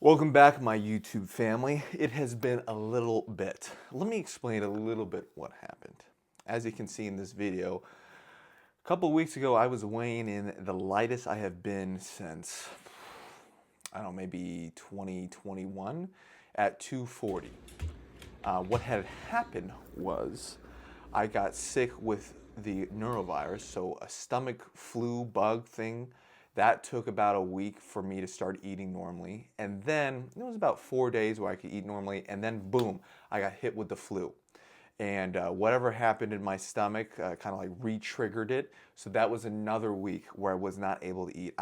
Welcome back, my YouTube family. It has been a little bit. Let me explain a little bit what happened. As you can see in this video, a couple of weeks ago I was weighing in the lightest I have been since, I don't know, maybe 2021 at 240. What had happened was I got sick with the neurovirus, so a stomach flu bug thing. That took about a week for me to start eating normally. And then it was about 4 days where I could eat normally. And then boom, I got hit with the flu. And whatever happened in my stomach kind of like re-triggered it. So that was another week where I was not able to eat.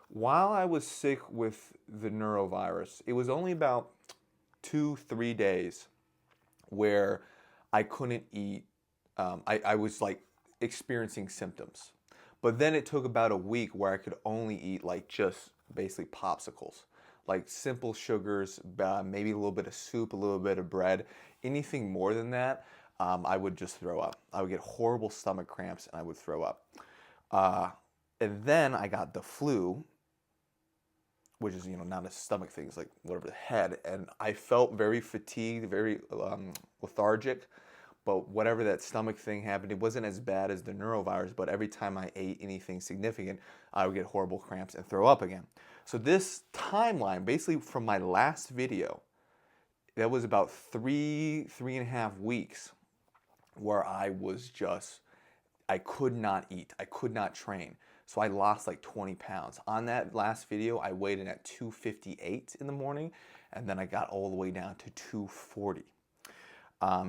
While I was sick with the neurovirus, it was only about 2, 3 days where I couldn't eat. I was like experiencing symptoms. But then it took about a week where I could only eat like just basically popsicles, like simple sugars, maybe a little bit of soup, a little bit of bread. Anything more than that, I would just throw up. I would get horrible stomach cramps and I would throw up. And then I got the flu, which is, not a stomach thing, it's like whatever, the head. And I felt very fatigued, very lethargic. But whatever that stomach thing happened, it wasn't as bad as the neurovirus, but every time I ate anything significant, I would get horrible cramps and throw up again. So this timeline, basically from my last video, that was about 3.5 weeks where I could not eat, I could not train. So I lost like 20 pounds. On that last video, I weighed in at 258 in the morning, and then I got all the way down to 240.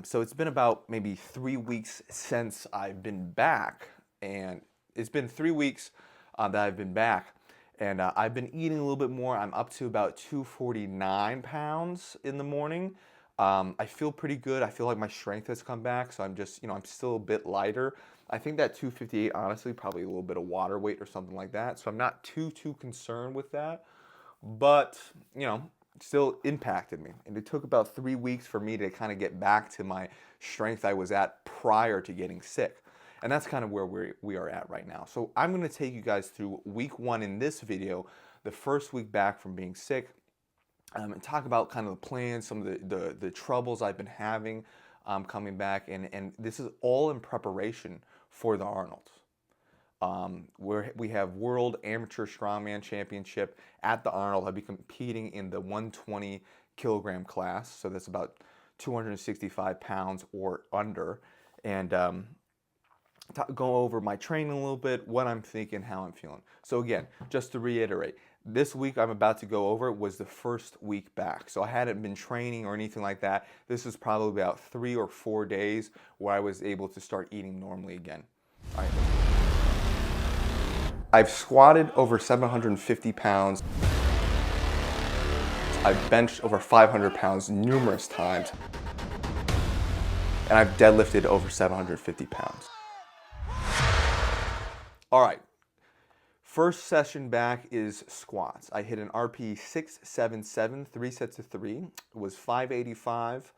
So it's been about maybe 3 weeks since I've been back, and it's been 3 weeks that I've been back, and I've been eating a little bit more. I'm up to about 249 pounds in the morning. I feel pretty good. I feel like my strength has come back, so I'm just, I'm still a bit lighter. I think that 258, honestly, probably a little bit of water weight or something like that, so I'm not too concerned with that. But, still impacted me. And it took about 3 weeks for me to kind of get back to my strength I was at prior to getting sick. And that's kind of where we are at right now. So I'm going to take you guys through week 1 in this video, the first week back from being sick, and talk about kind of the plans, some of the troubles I've been having coming back. And this is all in preparation for the Arnold. Where we have World Amateur Strongman Championship at the Arnold. I'll be competing in the 120 kilogram class, so that's about 265 pounds or under, and go over my training a little bit, what I'm thinking, how I'm feeling. So again, just to reiterate, this week I'm about to go over was the first week back. So I hadn't been training or anything like that. This is probably about 3 or 4 days where I was able to start eating normally again. All right. I've squatted over 750 pounds. I've benched over 500 pounds numerous times. And I've deadlifted over 750 pounds. All right, first session back is squats. I hit an RPE 677, 3 sets of 3. It was 585,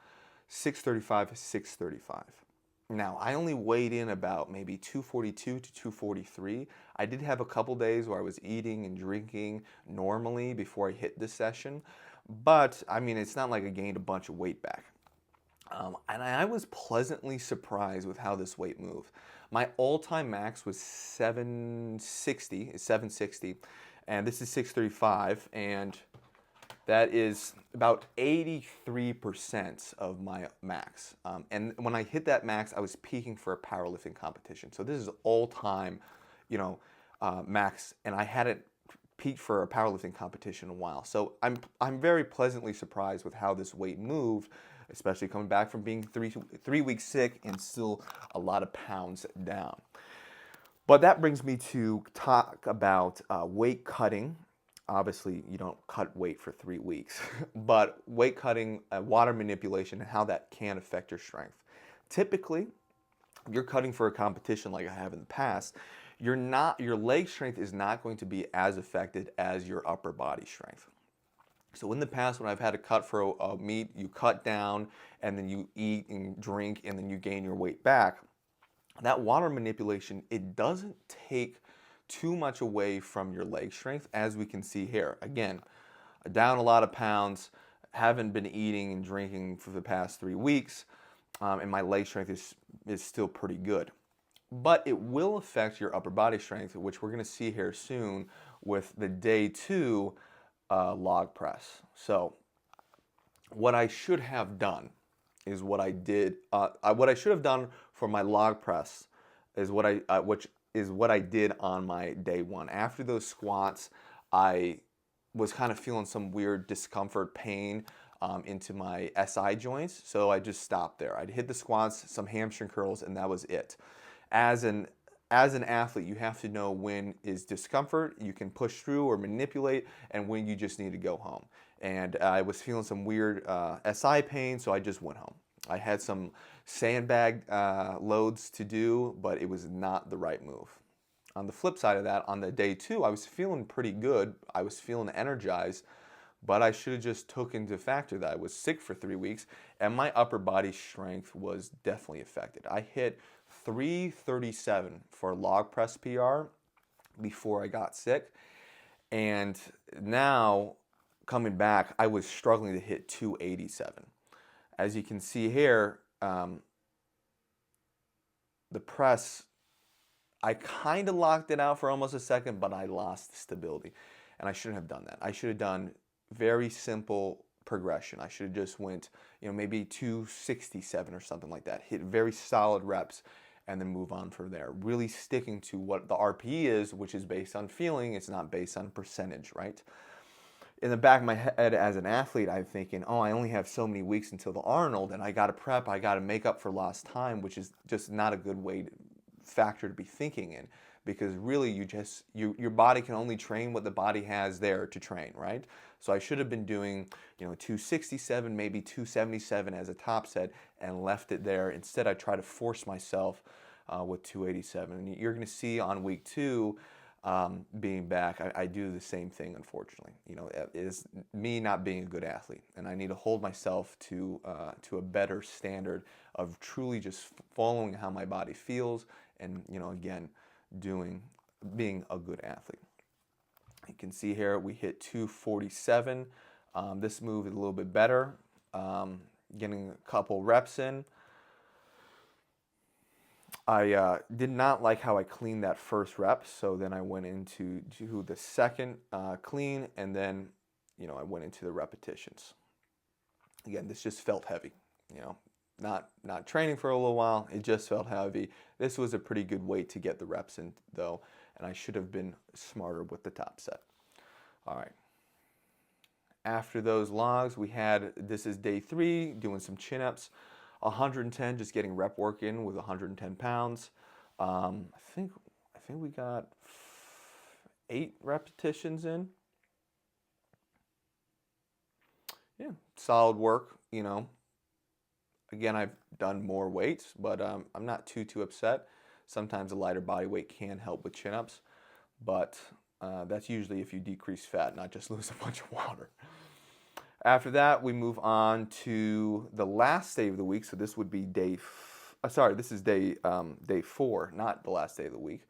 635, 635. Now, I only weighed in about maybe 242 to 243. I did have a couple days where I was eating and drinking normally before I hit this session, but I mean, it's not like I gained a bunch of weight back. And I was pleasantly surprised with how this weight moved. My all-time max was 760, and this is 635, and that is about 83% of my max. And when I hit that max, I was peaking for a powerlifting competition. So this is all-time, max, and I hadn't peaked for a powerlifting competition in a while. So I'm very pleasantly surprised with how this weight moved, especially coming back from being 3 weeks sick and still a lot of pounds down. But that brings me to talk about weight cutting. Obviously, you don't cut weight for 3 weeks, but weight cutting, water manipulation, and how that can affect your strength. Typically, if you're cutting for a competition like I have in the past, your leg strength is not going to be as affected as your upper body strength. So in the past, when I've had to cut for a meet, you cut down, and then you eat and drink, and then you gain your weight back. That water manipulation, it doesn't take too much away from your leg strength, as we can see here. Again, down a lot of pounds, haven't been eating and drinking for the past 3 weeks, and my leg strength is still pretty good. But it will affect your upper body strength, which we're going to see here soon with the day 2 log press. So what I should have done is what I did. What I should have done for my log press is which is what I did on my day 1. After those squats, I was kind of feeling some weird discomfort, pain into my SI joints, so I just stopped there. I'd hit the squats, some hamstring curls, and that was it. As an athlete, you have to know when is discomfort, you can push through or manipulate, and when you just need to go home. And I was feeling some weird SI pain, so I just went home. I had some sandbag loads to do, but it was not the right move. On the flip side of that, on the day 2, I was feeling pretty good. I was feeling energized, but I should have just took into factor that I was sick for 3 weeks, and my upper body strength was definitely affected. I hit 337 for log press PR before I got sick, and now coming back, I was struggling to hit 287. As you can see here, the press, I kind of locked it out for almost a second, but I lost stability, and I shouldn't have done that. I should have done very simple progression. I should have just went, maybe 267 or something like that. Hit very solid reps and then move on from there. Really sticking to what the RPE is, which is based on feeling. It's not based on percentage, right? In the back of my head as an athlete, I'm thinking, oh, I only have so many weeks until the Arnold, and I got to prep, I got to make up for lost time, which is just not a good factor to be thinking in, because really your body can only train what the body has there to train, right? So I should have been doing 267, maybe 277 as a top set and left it there. Instead, I try to force myself with 287. And you're going to see on week 2 being back, I do the same thing, unfortunately. It is me not being a good athlete, and I need to hold myself to a better standard of truly just following how my body feels, and again, being a good athlete. You can see here we hit 247. This move is a little bit better, getting a couple reps in. I did not like how I cleaned that first rep, so then I went into the second clean, and then I went into the repetitions. Again, this just felt heavy. Not training for a little while, it just felt heavy. This was a pretty good weight to get the reps in, though, and I should have been smarter with the top set. All right. After those logs, this is day 3, doing some chin-ups. 110, just getting rep work in with 110 pounds. I think we got 8 repetitions in. Yeah, solid work, Again, I've done more weights, but I'm not too upset. Sometimes a lighter body weight can help with chin-ups, but that's usually if you decrease fat, not just lose a bunch of water. After that, we move on to the last day of the week. So this would be day 4, not the last day of the week.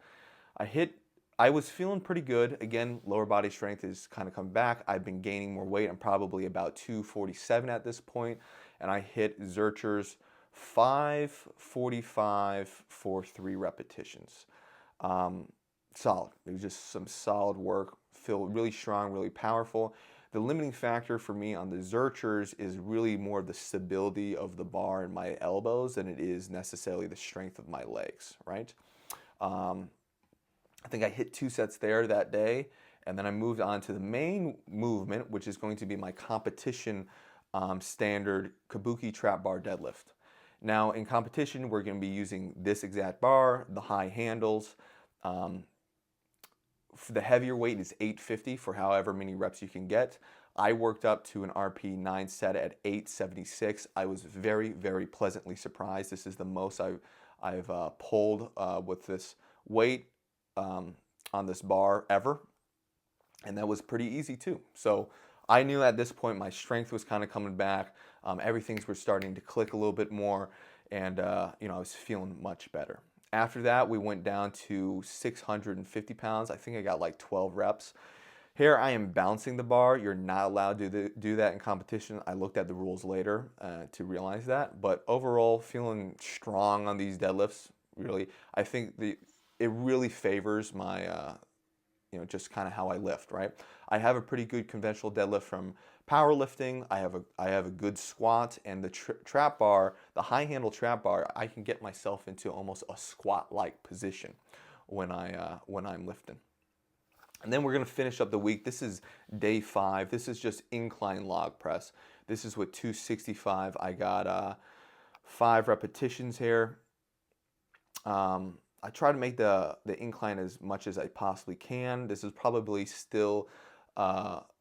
I was feeling pretty good. Again, lower body strength is kind of coming back. I've been gaining more weight. I'm probably about 247 at this point, and I hit Zercher's 545 for 3 repetitions. Solid. It was just some solid work. Feel really strong, really powerful. The limiting factor for me on the Zerchers is really more the stability of the bar in my elbows than it is necessarily the strength of my legs, right? I think I hit 2 sets there that day, and then I moved on to the main movement, which is going to be my competition standard Kabuki trap bar deadlift. Now, in competition, we're going to be using this exact bar, the high handles. The heavier weight is 850 for however many reps you can get. I worked up to an RP 9 set at 876. I was very, very pleasantly surprised. This is the most I've pulled with this weight on this bar ever, and that was pretty easy too. So I knew at this point my strength was kind of coming back. Everything was starting to click a little bit more, and I was feeling much better. After that, we went down to 650 pounds. I think I got like 12 reps. Here I am bouncing the bar. You're not allowed to do that in competition. I looked at the rules later to realize that. But overall, feeling strong on these deadlifts, really. I think it really favors my, just kind of how I lift, right? I have a pretty good conventional deadlift from powerlifting. I have a good squat, and the trap bar, the high handle trap bar, I can get myself into almost a squat-like position when I'm lifting. And then we're going to finish up the week. This is day 5. This is just incline log press. This is with 265. I got 5 repetitions here. I try to make the incline as much as I possibly can. This is probably still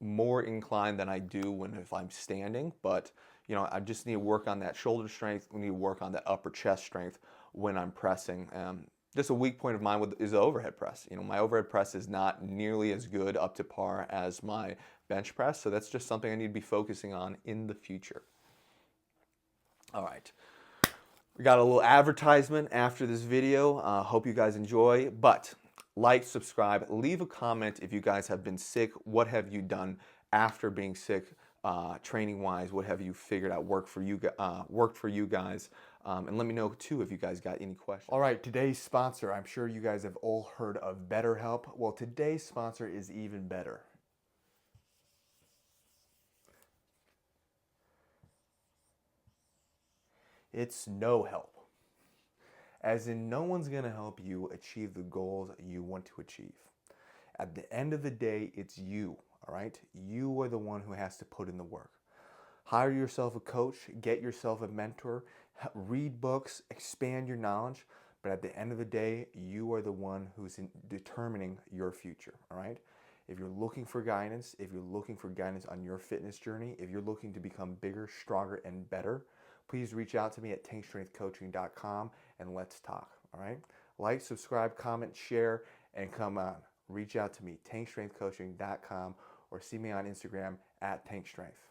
more incline than I do if I'm standing, but I just need to work on that shoulder strength. We need to work on that upper chest strength when I'm pressing. Just a weak point of mine is the overhead press. My overhead press is not nearly as good up to par as my bench press, so that's just something I need to be focusing on in the future. All right. We got a little advertisement after this video. Hope you guys enjoy, but like, subscribe, leave a comment if you guys have been sick. What have you done after being sick, training-wise? What have you figured out worked for you guys? And let me know too if you guys got any questions. All right, today's sponsor. I'm sure you guys have all heard of BetterHelp. Well, today's sponsor is even better. It's no help. As in, no one's going to help you achieve the goals you want to achieve. At the end of the day, it's you, all right? You are the one who has to put in the work. Hire yourself a coach, get yourself a mentor, read books, expand your knowledge, but at the end of the day, you are the one who's determining your future, all right? If you're looking for guidance, if you're looking for guidance on your fitness journey, if you're looking to become bigger, stronger, and better, please reach out to me at tankstrengthcoaching.com and let's talk, all right? Like, subscribe, comment, share, and come on. Reach out to me, tankstrengthcoaching.com, or see me on Instagram at tankstrength.